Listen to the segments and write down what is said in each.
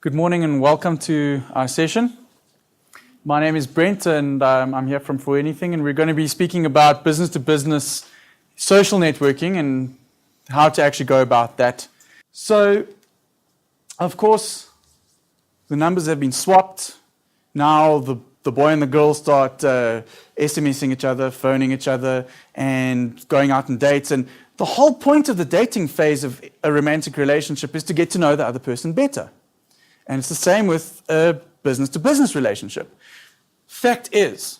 Good morning and welcome to our session. My name is Brent and I'm here from For Anything, and we're going to be speaking about business-to-business social networking and how to actually go about that. So, of course, the numbers have been swapped. Now the boy and the girl start SMSing each other, phoning each other, and going out on dates. And the whole point of the dating phase of a romantic relationship is to get to know the other person better. And it's the same with a business-to-business relationship. Fact is,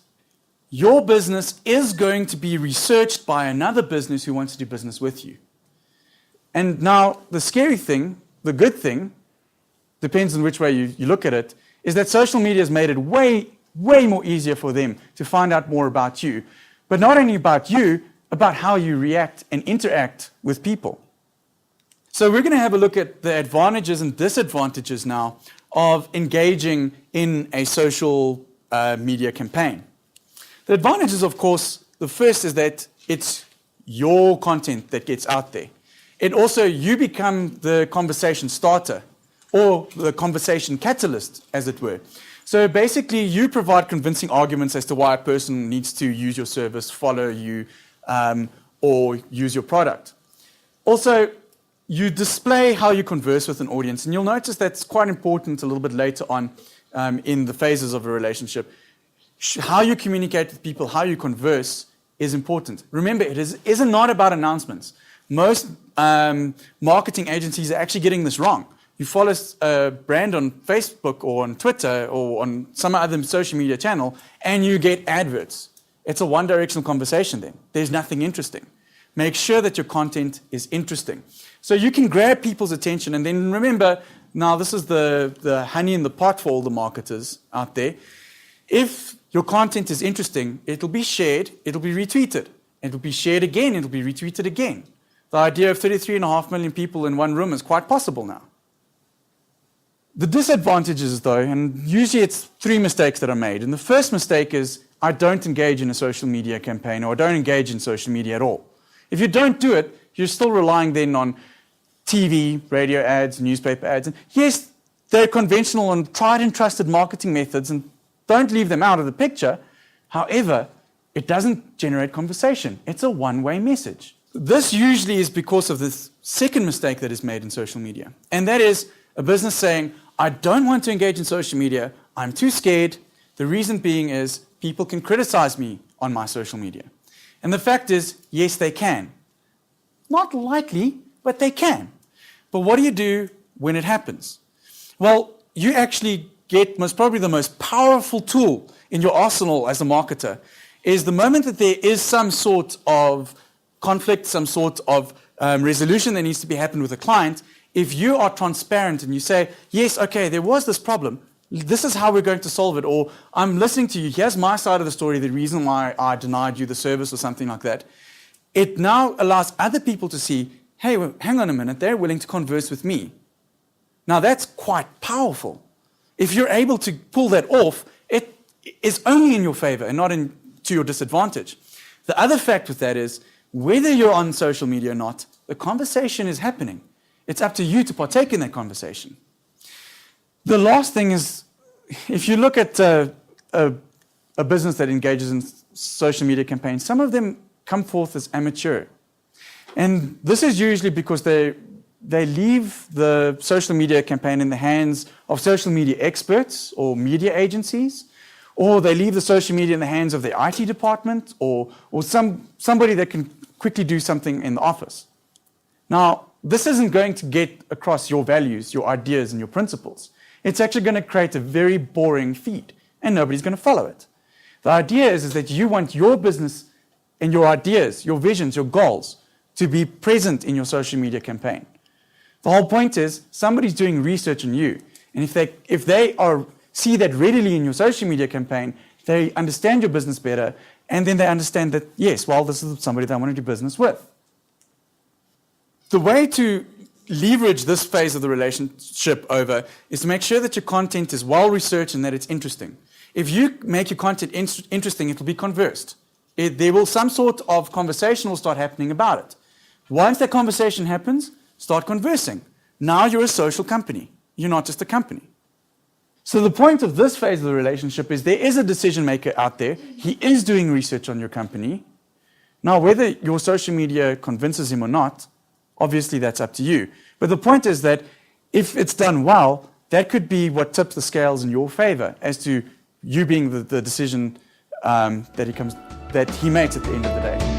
your business is going to be researched by another business who wants to do business with you. And now, the scary thing, the good thing, depends on which way you look at it, is that social media has made it way more easier for them to find out more about you. But not only about you, about how you react and interact with people. So we're going to have a look at the advantages and disadvantages now of engaging in a social media campaign. The advantages, of course, the first is that it's your content that gets out there. It also, you become the conversation starter or the conversation catalyst, as it were. So basically, you provide convincing arguments as to why a person needs to use your service, follow you, or use your product. Also, you display how you converse with an audience, and you'll notice that's quite important a little bit later on in the phases of a relationship. How you communicate with people, how you converse is important. Remember, it is not about announcements. Most marketing agencies are actually getting this wrong. You follow a brand on Facebook or on Twitter or on some other social media channel, and you get adverts. It's a one-directional conversation then. There's nothing interesting. Make sure that your content is interesting. So you can grab people's attention, and then remember, now this is the honey in the pot for all the marketers out there. If your content is interesting, it'll be shared, it'll be retweeted. It'll be shared again, it'll be retweeted again. The idea of 33.5 million people in one room is quite possible now. The disadvantages, though, and usually it's 3 mistakes that are made. And the first mistake is, I don't engage in a social media campaign, or I don't engage in social media at all. If you don't do it, you're still relying then on TV, radio ads, newspaper ads. And yes, they're conventional and tried and trusted marketing methods, and don't leave them out of the picture. However, it doesn't generate conversation. It's a one-way message. This usually is because of this second mistake that is made in social media. And that is a business saying, I don't want to engage in social media. I'm too scared. The reason being is people can criticize me on my social media. And the fact is, yes, they can. Not likely, but they can. But what do you do when it happens? Well, you actually get most probably the most powerful tool in your arsenal as a marketer is the moment that there is some sort of conflict, some sort of resolution that needs to be happened with a client. If you are transparent and you say, yes, okay, there was this problem, this is how we're going to solve it, or I'm listening to you, here's my side of the story, the reason why I denied you the service or something like that. It now allows other people to see, hey, well, hang on a minute, they're willing to converse with me. Now that's quite powerful. If you're able to pull that off, it is only in your favor and not to your disadvantage. The other fact with that is, whether you're on social media or not, the conversation is happening. It's up to you to partake in that conversation. The last thing is, if you look at a business that engages in social media campaigns, some of them come forth as amateur. And this is usually because they leave the social media campaign in the hands of social media experts or media agencies, or they leave the social media in the hands of the IT department or somebody that can quickly do something in the office. Now, this isn't going to get across your values, your ideas, and your principles. It's actually going to create a very boring feed, and nobody's going to follow it. The idea is that you want your business and your ideas, your visions, your goals to be present in your social media campaign. The whole point is somebody's doing research on you, and if they see that readily in your social media campaign, they understand your business better, and then they understand that, yes, well, this is somebody that I want to do business with. The way to leverage this phase of the relationship over is to make sure that your content is well researched and that it's interesting. If you make your content interesting, it will be conversed. Some sort of conversation will start happening about it. Once that conversation happens, start conversing. Now you're a social company. You're not just a company. So the point of this phase of the relationship is there is a decision maker out there. He is doing research on your company. Now, whether your social media convinces him or not, obviously that's up to you. But the point is that if it's done well, that could be what tips the scales in your favor as to you being the decision that he makes at the end of the day.